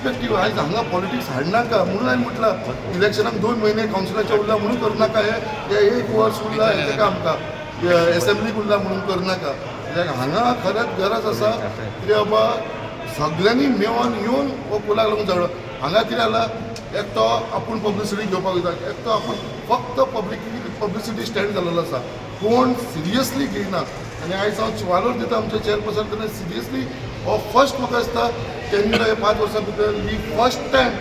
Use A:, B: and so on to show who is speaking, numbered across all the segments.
A: Irrespective आयज हांगा politics हाडनाका म्हणून हांवें म्हटलं इलेक्शनाक 2 महिने कावन्सिलाचे उरला म्हणून करनाका हे 1 वर्स उरला हे ताका आमकां एसेंब्लीक उरला म्हणून करनाका कित्याक हांगा खरेंच गरज आसा कितें बाबा सगळ्यांनी मेळोन येवन हो कोलाक लागून झगडो हांगा कितें जाला एक तो आपूण पब्लिसिटी घेवपाक वयता एक तो आपूण फक्त पब्लिसिटी स्टँड जाल्लो आसा कोण सिरियसली घेयना आनी आयज हांव वालोर दिता आमच्या चेअरपर्सन तेन्ना सिरियसली हो फर्स्ट म्हाका दिसता केन्ना हे 5 वर्सां भितर ही फर्स्ट टायम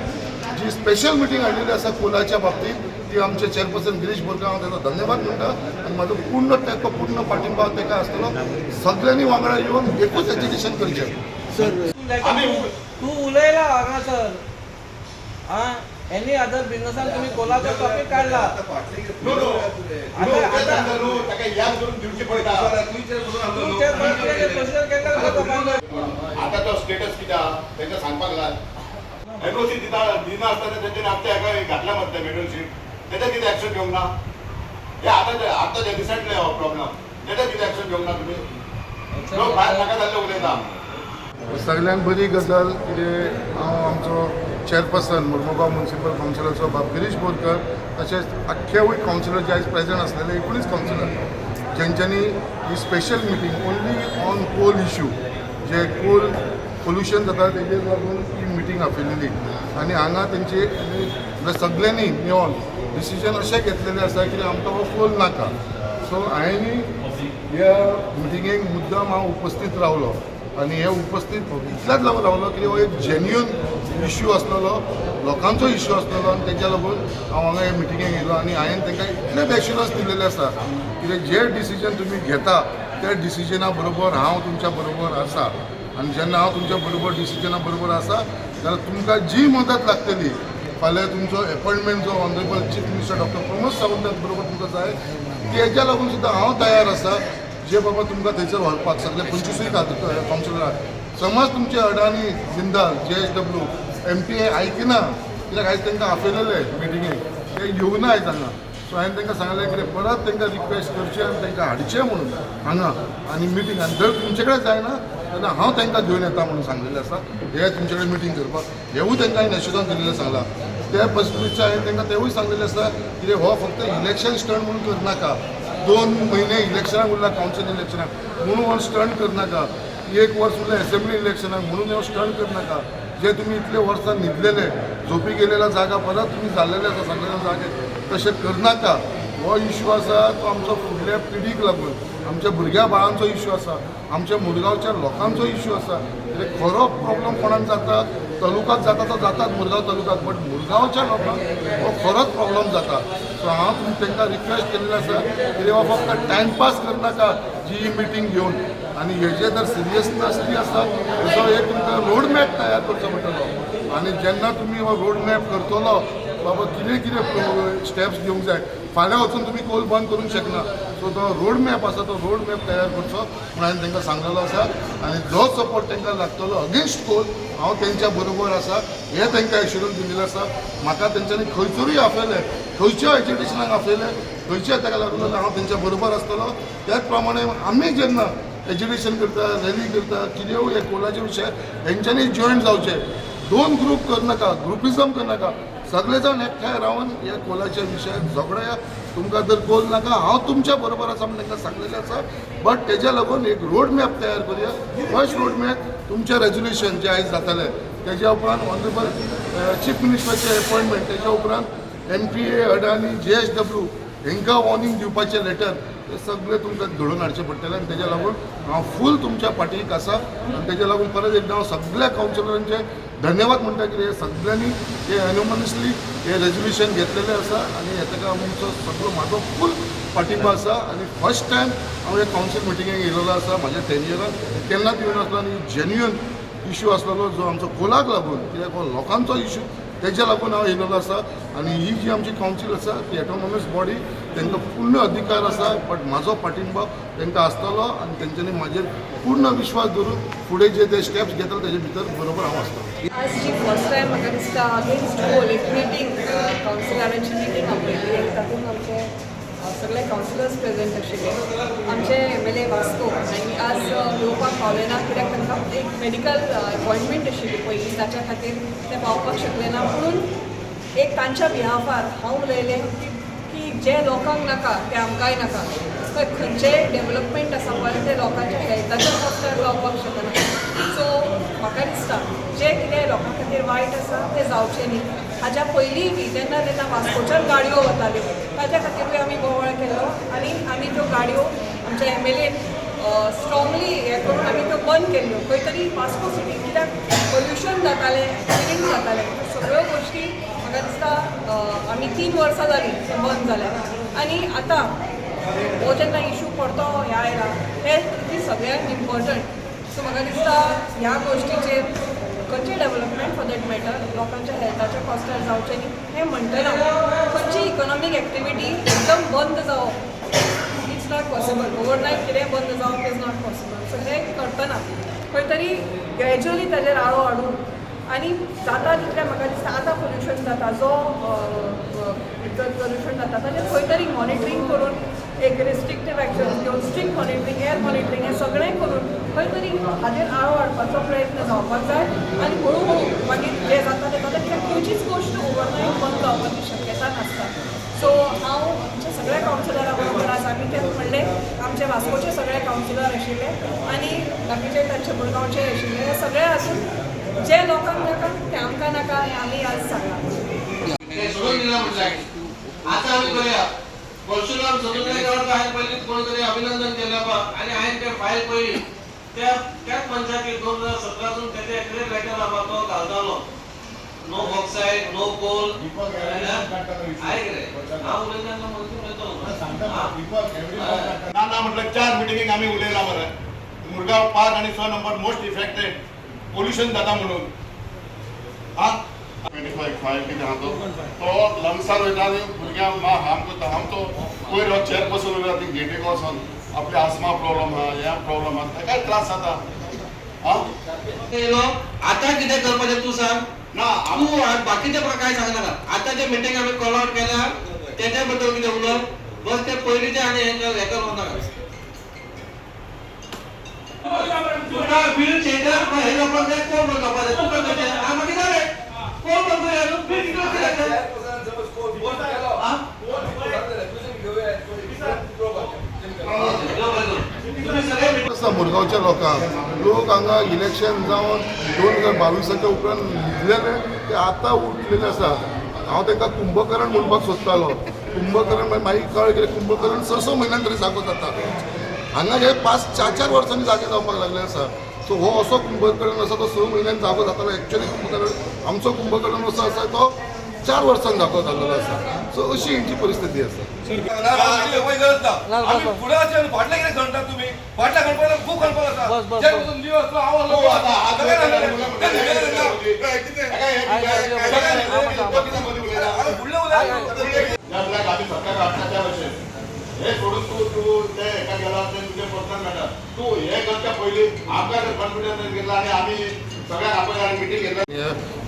A: जी स्पेशल मिटींग हाडलेली आसा कोलाच्या बाबतींत ती आमचे चेअरपर्सन गिरीश बोरकार हांव ताका धन्यवाद म्हणटा आनी म्हाजो पूर्ण पाठिंबा ताका आसतलो सगळ्यांनी वांगडा येवन एकूच एज्युकेशन करचें
B: तू उलयला हांगा सर हां एनी अदर बिझनेसान तुम्ही कोलाचो टॉपिक काढला
C: आता तो स्टेटस किती त्यांना सांगपाक लाग मेडल शीट दिना आसतना तेंच्यानी आमच्या हाका घातल्या मत मेडल शीट तेच्या कितें एक्शन घेवंक ना हे आता जे रिसंटली हो प्रॉब्लेम तेच्या कितें एक्शन घेवंक ना तुमी लोक भायर नाका जाल्ले उलयता
A: सगळ्यांत बरी गजाल कितें हांव आमचो चेअरपर्सन मुर्मुगांव म्युनिसिपल कावन्सिलाचो बाब गिरीश बोरकर तशेंच आख्खेवूय कावन्सिलर जे आयज प्रेजंट आसलेले एकुणीच कावन्सिलर जेंच्यांनी ही special meeting only on coal issue जे कोल पोल्युशन जाता तेजेर लागून ही मिटींग आपयलेली आनी हांगा तेंचे सगळ्यांनी मेळोन डिसिजन अशें घेतलेलें आसा की आमकां हो कोल नाका सो हांवेंनी ह्या मिटिंगेक मुद्दम हांव उपस्थित रावलो आनी हे उपस्थित इतल्याच लागून रावलो की हो एक जेन्युअन इश्यू आसलेलो लोकांचो इश्यू आसलेलो आनी तेच्या लागून हांव हांगा हे मिटिंगेक येयलो आनी हांवें तांकां इतलें एश्युरन्स दिलेलें आसा की जे डिसिजन तुमी घेता त्या डिसिजना बरोबर हांव तुमच्या बरोबर आसा आनी जेन्ना हांव तुमच्या बरोबर डिसिजना बरोबर आसा जाल्यार तुमकां जी मदत लागतली फाल्यां तुमचो अपॉयंटमेंट जो honourable chief minister doctor Pramod Sawant बरोबर तुमकां जाय तेच्या लागून सुद्दां हांव तयार आसा जे बाबा तुमकां थंयसर व्हरपाक सगळे 25 कावन्सिलराक समज तुमचे अडानी जिंदाल JSW MP आयकिना कित्याक आयज तांकां आपयलेले मिटिंगेक ते येवना आयज हांगा सो हांवें तांकां सांगलें की परत तांकां रिक्वेस्ट करचें आनी तांकां हाडचें म्हणून हांगा आनी मिटींग आनी जर तुमचे कडेन जायना तेन्ना हांव तांकां घेवन येता म्हणून सांगलेलें आसा हे तुमचे कडेन मिटींग करपाक हेवूय तांकां हांवें एश्युरन्स दिल्लें सांगलां त्या परिस्थितीचे हांवें तांकां तेवूय सांगलेलें आसा की हो फक्त इलेक्शन स्टंट म्हणून करनाका 2 महिने इलेक्शनाक उरला कावन्सिल इलेक्शनाक म्हणून हो स्टंट करनाका 1 वर्स उरलें एसेंब्ली इलेक्शनाक म्हणून हो स्टंट करनाका जे तुमी इतले वर्सां न्हिदलेले झोपी गेलेला जागा परत तुमी जाल्लेले आसा सगळ्या जागे तशें करनाका हो इश्यू आसा तो आमचो फुडल्या पिढीक लागून आमच्या भुरग्या बाळांचो इश्यू आसा आमच्या मुरगांवच्या लोकांचो इश्यू आसा कित्याक खरो प्रॉब्लम कोणाक जाता तालुकात जाता तो जाताच मुरगांव तालुकात बट मुरगांवच्या लोकांक हो खरोच प्रॉब्लम जाता सो हांव तुमी तांकां रिक्वेस्ट केल्लें आसा की हो फक्त टायमपास करनाका जी मिटींग घेवन आनी हेजे जर सिरियसनेस ती आसा हेजो एक तुमकां रोड मॅप तयार करचो पडटलो आनी जेन्ना तुमी हो रोड मॅप करतलो बाबा कितें स्टेप्स घेवंक जाय फाल्यां वचून तुमी कोल बंद करूंक शकना सो तो रोड मॅप आसा तो रोड मॅप तयार करचो म्हणून हांवें तांकां सांगलेलो आसा आनी जो सपोर्ट तांकां लागतलो अगेन्स्ट कोल हांव तेंच्या बरोबर आसा हे तांकां एश्युरन्स दिल्लें आसा म्हाका तेंच्यांनी खंयसरूय आपयलें खंयच्या एज्युकेशनाक आपयलें खंयच्या ताका लागून हांव तेंच्या बरोबर आसतलो त्याच प्रमाणे आमी जेन्ना एज्युकेशन करता रॅली करता कितेंय हे कोलाचे विशय हेंच्यांनी जॉयंट जावचे 2 ग्रूप करनाका ग्रुपिजम करनाका सगळे जाण एकठांय रावन ह्या कोलाच्या विशयाक झगडया तुमकां जर कोल नाका हांव तुमच्या बरोबर आसा म्हणून तांकां सांगलेलें आसा बट तेज्या लागून एक रोड मॅप तयार करुया फर्स्ट रोड मॅप तुमचें रेजोल्युशन जें आयज जातलें तेज्या उपरांत ऑनरेबल चीफ मिनिस्टराचें अपॉयंटमेंट तेज्या उपरांत MPA अडानी JSW हांकां वॉर्निंग दिवपाचें लेटर हे सगळें तुमकां घडोवन हाडचें पडटलें आनी तेज्या लागून हांव फूल तुमच्या फाटीक आसा आनी तेज्या लागून परत एकदां हांव सगळ्या कावन्सिलरांचे धन्यवाद म्हणटा की हे सगळ्यांनी हे एनोमनियसली हे रेजोल्युशन घेतलेलें आसा आनी हेका आमचो सगळो म्हाजो फूल पाठिंबा आसा आनी फर्स्ट टायम हांव हे कावन्सील मिटिंगेक येयलेलो आसा म्हाज्या टेन्युरान केन्नाच येवन आसलो आनी जेन्युअन इश्यू आसलेलो जो आमचो कोलाक लागून कित्याक हो लोकांचो इश्यू तेज्या लागून हांव येयलेलो आसा आनी ही जी आमची कावन्सील आसा ती ऑटोनॉमस बॉडी तांकां पूर्ण अधिकार आसा बट म्हाजो पाठिंबा तांकां आसतलो आनी तेंच्यांनी म्हाजेर पूर्ण विश्वास धरून फुडें जे ते स्टेप्स घेतले तेजे भितर बरोबर हांव आसतलो
D: आज जी फर्स्ट टायम म्हाका दिसता अगेन्स्ट कोल एक मिटींग कावन्सिलरांची मिटींग आपयली तातूंत आमचे सगळे कावन्सिलर्स प्रेझेंट आशिल्ले आमचे MLA वास्को आनी आज येवपाक पावले ना कित्याक तांकां एक मेडिकल अपॉयंटमेंट आशिल्ली पयलीं ताच्या खातीर ते पावपाक शकले ना म्हणून एक तांच्या बिहाफार हांव उलयलें की जे लोकांक नाका ते आमकांय नाका खंयचेय डेवलपमेंट आसा पळय ते लोकांच्या हेल्थाच्या कॉस्टार जावपाक शकना सो म्हाका दिसता जे कितें लोकां खातीर वायट आसा ते जावचें न्ही हाज्या पयलीं बी जेन्ना वास्कोच्यान गाडयो वताल्यो ताच्या खातीरूय आमी बोवाळ केल्लो आनी आमी त्यो गाडयो आमच्या MLAन स्ट्रॉंगली हें करून आमी त्यो बंद केल्ल्यो खंय तरी वास्को सिटी कित्याक पोल्युशन जातालें एक्सिडेंट जाताले सगळ्यो गोश्टी म्हाका दिसता आमी 3 वर्सां जालीं ते बंद जाल्यात आनी आतां हो जेन्ना इशू पडतो ह्या आयला हेल्थ इज सगळ्यांत इम्पॉर्टंट सो म्हाका दिसता ह्या गोश्टीचेर खंयचें डेवलपमेंट फॉर दॅट मॅटर लोकांच्या हेल्थाच्या कॉस्टार जावचें न्ही हें म्हणटना खंयची इकॉनॉमीक एक्टिविटी एकदम बंद जावप इट्स नॉट पॉसिबल ओवरनायट कितें बंद जावप इज नॉट पॉसिबल सो हें करतना खंय तरी ग्रॅज्युअली ताजेर आळो हाडून आनी जाता तितलें म्हाका दिसता आतां पोल्युशन जाता जो पोल्युशन जाता ताजेर खंय तरी मॉनिटरींग करून एक रिस्ट्रिक्टीव एक्शन घेवन स्ट्रिक्ट मॉनिटरींग एअर मॉनिटरींग हें सगळें करून खंय तरी हाजेर आळो हाडपाचो प्रयत्न जावपाक जाय आनी हळू हळू मागीर जें जाता तें जाता कित्याक खंयचीच गोश्ट ओवरनायट बंद जावपाची शक्यता नासता सो हांव आमच्या सगळ्या कावन्सिलरा बरोबर आज आमी तें म्हणलें आमचे वास्कोचे सगळे कावन्सिलर आशिल्ले आनी बाकीचे तांचे मुरगांवचे आशिल्ले हे सगळे आसून जे लोकांक नाका ते आमकां नाका हें आमी आज सांगला
E: सोडून दिला म्हटलं आता आम्ही करूया कौशल्यावर सोडून नाही करत आहे पहिले कोणीतरी अभिनंदन केलं बा आणि आहे ते फाईल पहिली त्याच पंचायती 2017 पासून त्याचे एक्रेट लेटर आला तो घालतालो नो बॉक्साइड नो कोल आहे रे हा उलयताना
C: ना म्हटलं 4 मिटिंग आम्ही उलयला बरं मुरगांव 5 आणि 6 नंबर मोस्ट इफेक्टेड पोल्युशन जाता म्हणून हा 25 फायल कितें आहा तो लंगसार वयता आनी भुरग्यांक मा हार्म करता हांव तो पयर हो चेअरपर्सन उरला ती गेटीक वचोन आपले आस्मा प्रॉब्लम आहा ह्या प्रॉब्लम आहा ताका त्रास जाता हा
E: आता किती करपाचें तू सांग
C: ना
E: तू बाकीचे काय सांगनाका आता जे मिटिंग आम्ही कॉल आउट केल्या त्याच्या बद्दल कितें उलय बस ते पयलींचे आनी हे करू नाका तुका बिल चेंजर हे लोकांक ते कोण करपाचें तू करपाचें हांव मागीर जालें कोण करतलो यार बिल कितें केलें
A: मुरगांवच्या लोक हांगा इलेक्शन जावन 2022 उपरांत न्हिदलेले ते आतां उठलेले आसा हांव तांकां कुंभकर्ण म्हणपाक सोदतालो कुंभकर्ण मागीर कळ्ळें कितें कुंभकर्ण 6 म्हयन्यान तरी जागो जाता हांगा हे 4 वर्सांनी जागे जावपाक लागले आसा सो हो असो कुंभकर्ण आसा तो 6 म्हयन्यान जागो जातालो एक्चुअली कुंभकर्ण आमचो कुंभकर्ण असो आसा तो 4 वर्सांक जागो जाल्लो आसा सो अशी हेंची परिस्थिती आसा
F: फाटल्या कितें घडटा तुमी फाटल्या गणपती खूब गणपती आसा
B: बस, बस,
F: जे
B: बस.
F: पसून दिवस तो हांव
C: आम्ही सरकार वाटण्याच्या वर्षी हे सोडून तू ते एका गेला तुझे पर्सनल मॅटर तू हे करच्या पयलीं आमकां कॉन्फिडन्स घेतला आणि आम्ही सगळ्यांक आपण मिटींग घेतला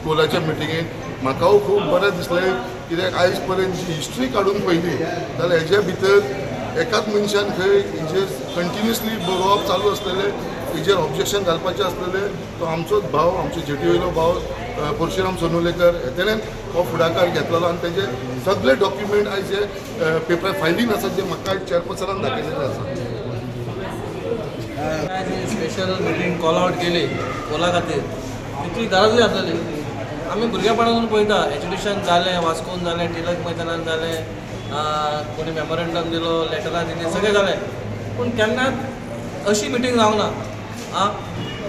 A: स्कुलाच्या मिटिंगेंत म्हाकाय खूब बरें दिसलें कित्याक आयज पर्यंत जी हिस्ट्री काडून पयली जाल्यार हेजे भितर एकाच मनशान खंय हेजेर कंटिन्युअसली बरोवप चालू आसलेलें हेजेर ऑब्जेक्शन घालपाचें आसलेलें तो आमचोच भाव आमचे जेटी वयलो भाव परशुराम सोनोलेकर तेणेन हो फुडाकार घेतलेलो आनी तेजे सगळे डॉक्युमेंट आयज जे पेपर फायलीन आसात जे म्हाका चेअरपर्सनान दाखयलेले आसा
B: स्पेशल मिटींग कॉल आउट केली कोला खातीर तितली गरजूय आसलेली आमी भुरगेपणासून पळयता एज्युकेशन जालें वास्कोन जालें टिळक मैदानान जालें कोणी मेमोरेंडम दिलो लेटरां दिली सगळें जालें पूण केन्नाच अशी मिटींग जावंक ना आं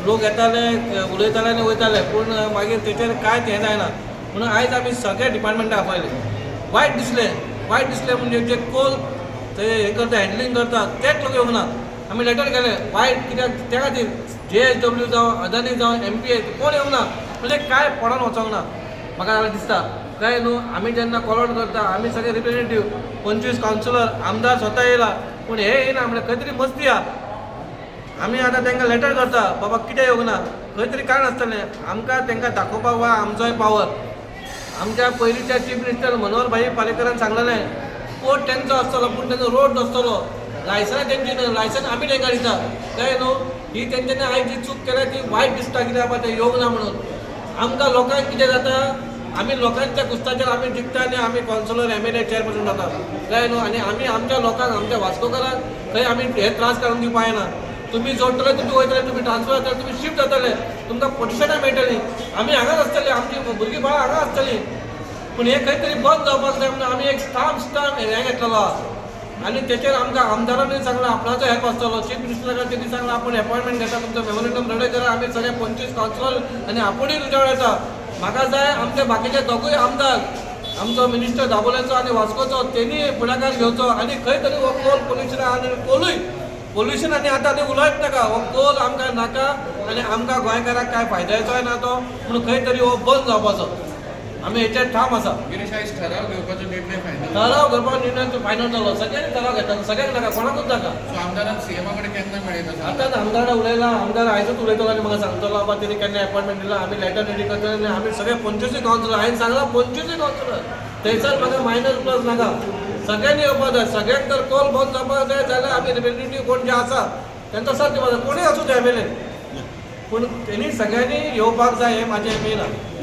B: लोक येताले उलयताले आनी वयताले पूण मागीर तेचेर कांयच हें जायना म्हणून आयज आमी सगळे डिपार्टमेंटाक आपयले वायट दिसलें म्हणजे जे कोल ते हें करता हँडलिंग करता तेच लोक येवंक ना आमी लेटर केलें वायट कित्याक त्या खातीर JSW जावं अदानी जावं MPA कोण येवंक ना म्हणजे काय पडोन वचोंक ना म्हाका जाल्यार दिसता काय न्हू आमी जेन्ना कॉल आउट करता आमी सगळे रिप्रेझेंटेटीव 25 कावन्सिलर आमदार स्वता येयला पूण हे येयना म्हणजे खंय तरी मस्ती आहा आमी आतां तांकां लेटर करता बाबा कितें येवंक ना खंय तरी कारण आसतलें आमकां तांकां दाखोवपाक वा आमचोय पावर आमच्या पयलींच्या चीफ मिनिस्टर मनोहर भाई पालेकरान सांगलेलें स्पोर्ट तेंचो आसतलो पूण तेंचो रोड नासतलो लायसन्स तेंची लायसन्स आमी तेंका दिता कळ्ळें न्हू ही तेंच्यांनी आयज जी चूक केल्या ती वायट दिसता कित्याक बाबा ते योग ना म्हणून आमकां लोकांक कितें जाता आमी लोकांच्या कुस्ताचेर आमी जिखता आनी आमी कावन्सिलर MLA चेअरपर्सन जाता कळ्ळें न्हू आनी आमी आमच्या लोकांक आमच्या वास्कोकारांक खंय आमी हे त्रास काडून दिवपा येना तुमी जोडटले तुमी वयतले तुमी ट्रान्सफर जातले तुमी शिफ्ट जातले तुमकां पोजिशनां मेळटलीं आमी हांगाच आसतलीं आमची भुरगीं बाळां हांगा आसतलीं पूण हे खंय तरी बंद जावपाक जाय म्हणून आमी एक स्टाम्प हें घेतलेलो आनी तेचेर आमकां आमदारांनी सांगलां आपणाचो हेल्प आसतलो चीफ मिनिस्टराक तेणी सांगलां आपूण अपॉयंटमेंट घेता तुमचो मेमोरेंडम रेडी करा आमी सगळे 25 कावन्सिलर आनी आपुणूय तुज्या वांगडा येता म्हाका जाय आमचे बाकीचे दोगूय आमदार आमचो मिनिस्टर दाबोलेचो आनी वास्कोचो तेणी फुडाकार घेवचो आनी खंय तरी हो कोल पोल्युशन आनी कोलूय पोल्युशन आनी आतां आनी उलयत नाका हो कोल आमकां नाका आनी आमकां गोंयकाराक कांय फायद्याचोय ना तो म्हणून खंय तरी हो बंद जावपाचो आमी हेचेर ठाम आसा
G: गिरीश आयज ठराव घेवपाचो निर्णय फायनल
B: ठराव करपाचो निर्णय फायनल जालो सगळ्यांनी ठराव घेता सगळ्यांक नाका कोणाकूच नाका
G: सो आमदारान सीएमा कडेन केन्ना मेळयता
B: आतां आमदार उलयला आमदार आयजूच उलयतलो आनी म्हाका सांगतलो बाबा तेणी केन्ना अपॉयंटमेंट दिला आमी लेटर रेडी करतले आनी आमी सगळे 25 कावन्सिलर हांवें सांगलां 25 कावन्सिलर थंयसर म्हाका मायनस प्लस नाका सगळ्यांनी येवपाक जाय सगळ्यांक जर कोल बंद जावपाक जाय जाल्यार आमी रिप्रेझेंटेटीव कोण जे आसा तेंचो साथ दिवपाक जाय कोणूय आसूं ते MLA पूण तेणी सगळ्यांनी येवपाक जाय हें म्हाजें मेन आसा